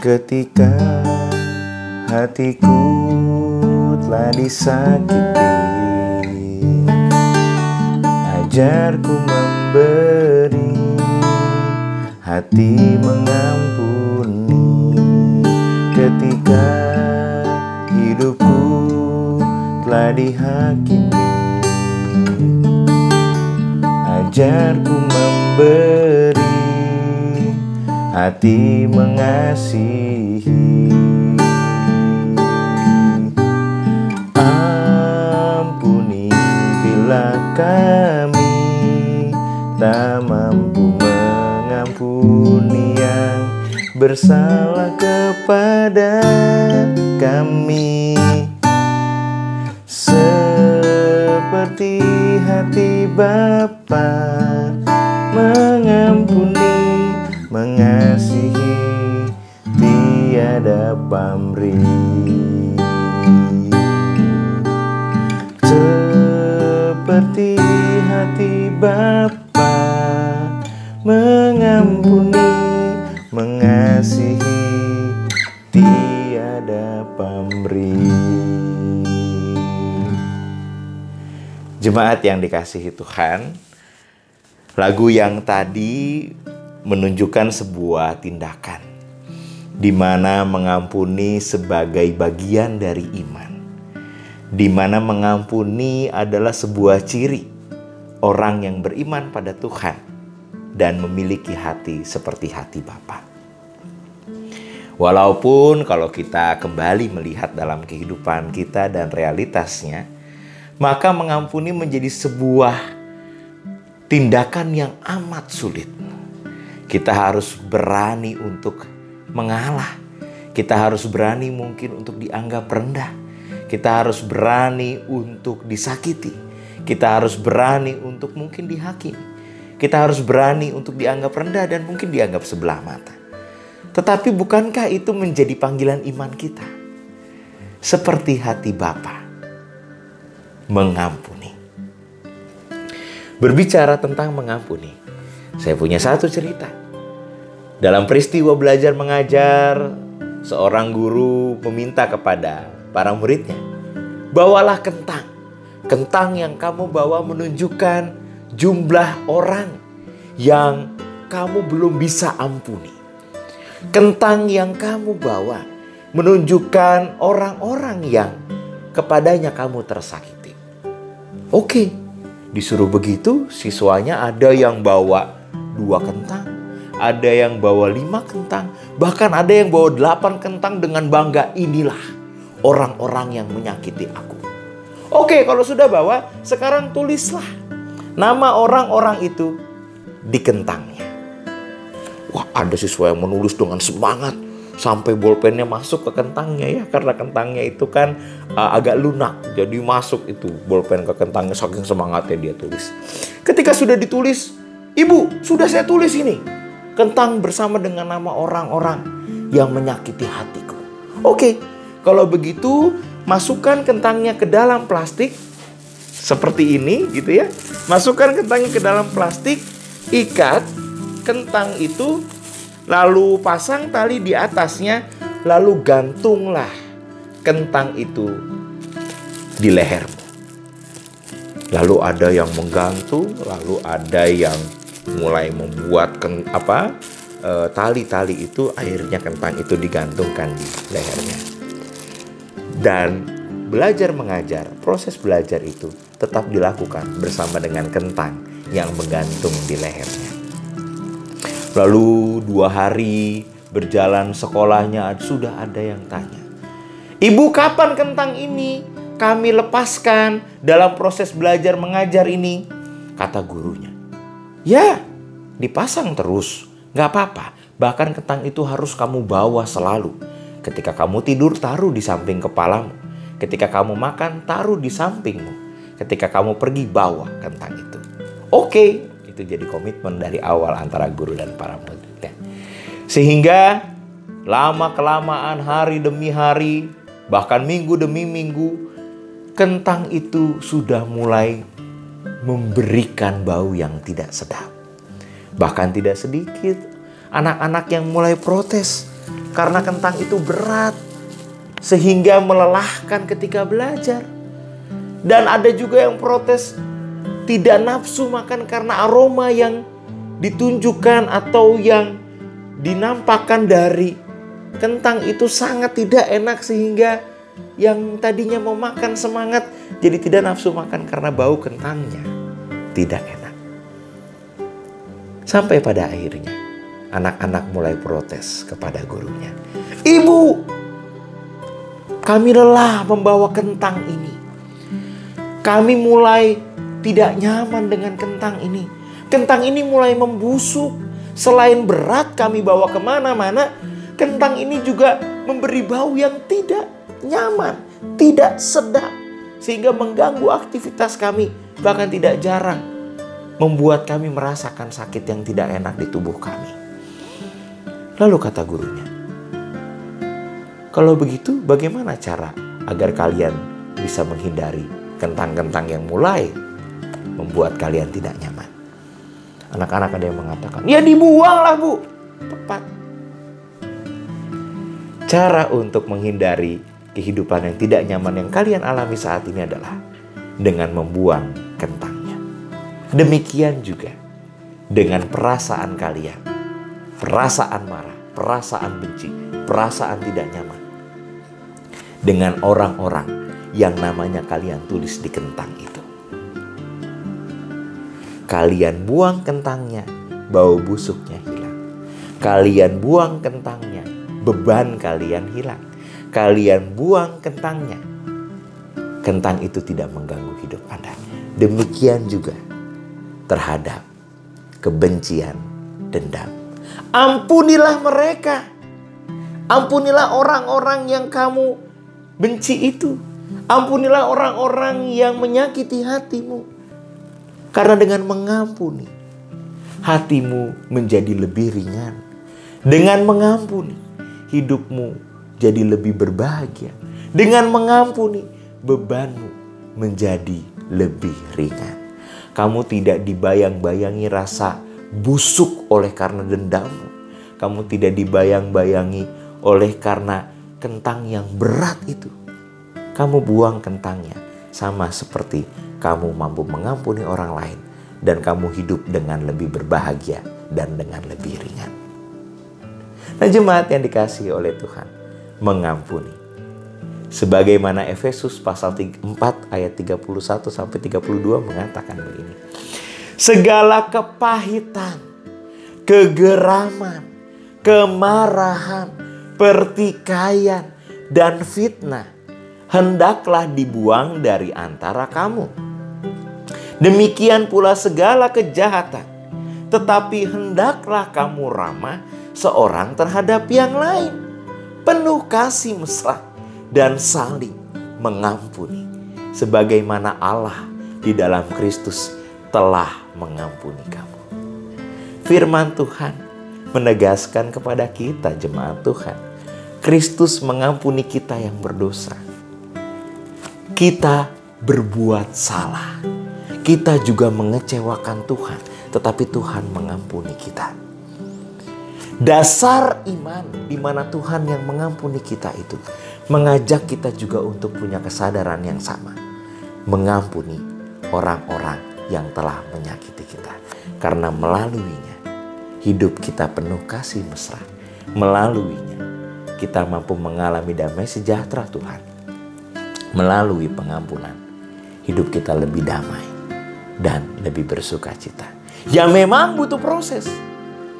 Ketika hatiku telah disakiti, ajarku memberi, hati mengampuni. Ketika hidupku telah dihakimi, ajarku memberi, hati mengasihi. Ampuni bila kami tak mampu mengampuni yang bersalah kepada kami, seperti hati Bapa mengampuni, mengasihi, tiada pamrih. Seperti hati Bapa mengampuni, mengasihi, tiada pamrih. Jemaat yang dikasihi Tuhan, lagu yang tadi menunjukkan sebuah tindakan di mana mengampuni sebagai bagian dari iman, di mana mengampuni adalah sebuah ciri orang yang beriman pada Tuhan dan memiliki hati seperti hati Bapa. Walaupun kalau kita kembali melihat dalam kehidupan kita dan realitasnya, maka mengampuni menjadi sebuah tindakan yang amat sulit. Kita harus berani untuk mengalah. Kita harus berani mungkin untuk dianggap rendah. Kita harus berani untuk disakiti. Kita harus berani untuk mungkin dihakimi. Kita harus berani untuk dianggap rendah dan mungkin dianggap sebelah mata. Tetapi bukankah itu menjadi panggilan iman kita? Seperti hati Bapa mengampuni. Berbicara tentang mengampuni, saya punya satu cerita. Dalam peristiwa belajar mengajar, seorang guru meminta kepada para muridnya, bawalah kentang. Kentang yang kamu bawa menunjukkan jumlah orang yang kamu belum bisa ampuni. Kentang yang kamu bawa menunjukkan orang-orang yang kepadanya kamu tersakiti. Oke, disuruh begitu, siswanya ada yang bawa 2 kentang, ada yang bawa 5 kentang, bahkan ada yang bawa 8 kentang dengan bangga, inilah orang-orang yang menyakiti aku. Oke, kalau sudah bawa, sekarang tulislah nama orang-orang itu di kentangnya. Wah, ada siswa yang menulis dengan semangat sampai bolpennya masuk ke kentangnya ya, karena kentangnya itu kan agak lunak, jadi masuk itu bolpen ke kentangnya, saking semangatnya dia tulis. Ketika sudah ditulis, Ibu, sudah saya tulis ini kentang bersama dengan nama orang-orang yang menyakiti hatiku. Oke, kalau begitu masukkan kentangnya ke dalam plastik seperti ini gitu ya. Masukkan kentangnya ke dalam plastik, ikat kentang itu, lalu pasang tali di atasnya, lalu gantunglah kentang itu di lehermu. Lalu ada yang menggantung, lalu ada yang mulai membuat tali-tali itu, akhirnya kentang itu digantungkan di lehernya. Dan belajar mengajar, proses belajar itu tetap dilakukan bersama dengan kentang yang menggantung di lehernya. Lalu 2 hari berjalan sekolahnya, sudah ada yang tanya, Ibu, kapan kentang ini kami lepaskan dalam proses belajar mengajar ini? Kata gurunya, ya dipasang terus, gak apa-apa. Bahkan kentang itu harus kamu bawa selalu. Ketika kamu tidur, taruh di samping kepalamu. Ketika kamu makan, taruh di sampingmu. Ketika kamu pergi, bawa kentang itu. Oke. Itu jadi komitmen dari awal antara guru dan para muridnya. Sehingga lama-kelamaan, hari demi hari, bahkan minggu demi minggu, kentang itu sudah mulai memberikan bau yang tidak sedap. Bahkan tidak sedikit anak-anak yang mulai protes. karena kentang itu berat sehingga melelahkan ketika belajar. Dan ada juga yang protes tidak nafsu makan karena aroma yang ditunjukkan atau yang dinampakkan dari kentang itu sangat tidak enak, sehingga yang tadinya mau makan semangat jadi tidak nafsu makan karena bau kentangnya tidak enak. Sampai pada akhirnya anak-anak mulai protes kepada gurunya. "Ibu, kami lelah membawa kentang ini. Kami mulai tidak nyaman dengan kentang ini. Kentang ini mulai membusuk. Selain berat kami bawa kemana-mana, kentang ini juga memberi bau yang tidak nyaman, tidak sedap, sehingga mengganggu aktivitas kami, bahkan tidak jarang membuat kami merasakan sakit yang tidak enak di tubuh kami." Lalu kata gurunya, "Kalau begitu bagaimana cara agar kalian bisa menghindari kentang-kentang yang mulai membuat kalian tidak nyaman?" Anak-anak ada yang mengatakan, "Ya dibuanglah, Bu." Tepat. Cara untuk menghindari kehidupan yang tidak nyaman yang kalian alami saat ini adalah dengan membuang kentangnya. Demikian juga dengan perasaan kalian, perasaan marah, perasaan benci, perasaan tidak nyaman dengan orang-orang yang namanya kalian tulis di kentang itu. Kalian buang kentangnya, bau busuknya hilang. Kalian buang kentangnya, beban kalian hilang. Kalian buang kentangnya, kentang itu tidak mengganggu hidup Anda. Demikian juga terhadap kebencian, dendam. Ampunilah mereka. Ampunilah orang-orang yang kamu benci itu. Ampunilah orang-orang yang menyakiti hatimu. Karena dengan mengampuni, hatimu menjadi lebih ringan. Dengan mengampuni, hidupmu jadi lebih berbahagia. Dengan mengampuni, bebanmu menjadi lebih ringan. Kamu tidak dibayang-bayangi rasa busuk oleh karena dendammu. Kamu tidak dibayang-bayangi oleh karena kentang yang berat itu. Kamu buang kentangnya, sama seperti kamu mampu mengampuni orang lain, dan kamu hidup dengan lebih berbahagia dan dengan lebih ringan. Nah, jemaat yang dikasihi oleh Tuhan, mengampuni. Sebagaimana Efesus pasal 4 ayat 31 sampai 32 mengatakan begini. Segala kepahitan, kegeraman, kemarahan, pertikaian, dan fitnah hendaklah dibuang dari antara kamu. Demikian pula segala kejahatan. Tetapi hendaklah kamu ramah seorang terhadap yang lain, penuh kasih mesra dan saling mengampuni, sebagaimana Allah di dalam Kristus telah mengampuni kamu. Firman Tuhan menegaskan kepada kita, jemaat Tuhan, Kristus mengampuni kita yang berdosa. Kita berbuat salah. Kita juga mengecewakan Tuhan, tetapi Tuhan mengampuni kita. Dasar iman di mana Tuhan yang mengampuni kita itu mengajak kita juga untuk punya kesadaran yang sama. Mengampuni orang-orang yang telah menyakiti kita. Karena melaluinya hidup kita penuh kasih mesra. Melaluinya kita mampu mengalami damai sejahtera Tuhan. Melalui pengampunan hidup kita lebih damai dan lebih bersuka cita. Ya memang butuh proses,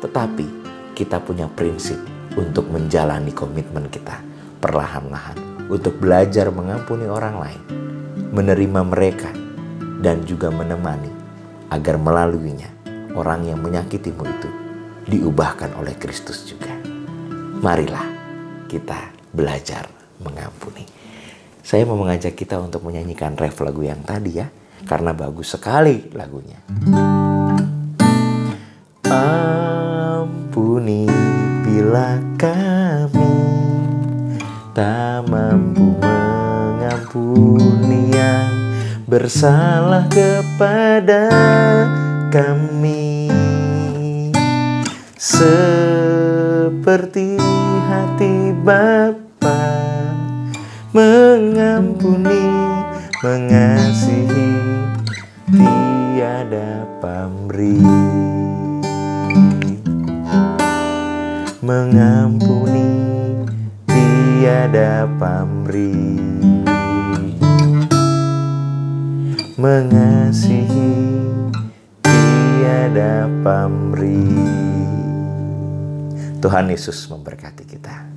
tetapi kita punya prinsip untuk menjalani komitmen kita perlahan-lahan untuk belajar mengampuni orang lain, menerima mereka, dan juga menemani agar melaluinya orang yang menyakitimu itu diubahkan oleh Kristus juga. Marilah kita belajar mengampuni. Saya mau mengajak kita untuk menyanyikan ref lagu yang tadi ya, karena bagus sekali lagunya. Ampuni bila kami tak mampu mengampuni yang bersalah kepada kami. seperti hati Bapa, mengampuni, mengasihi, tiada pamrih. Mengampuni, tiada pamrih. Mengasihi, tiada pamrih. Tuhan Yesus memberkati kita.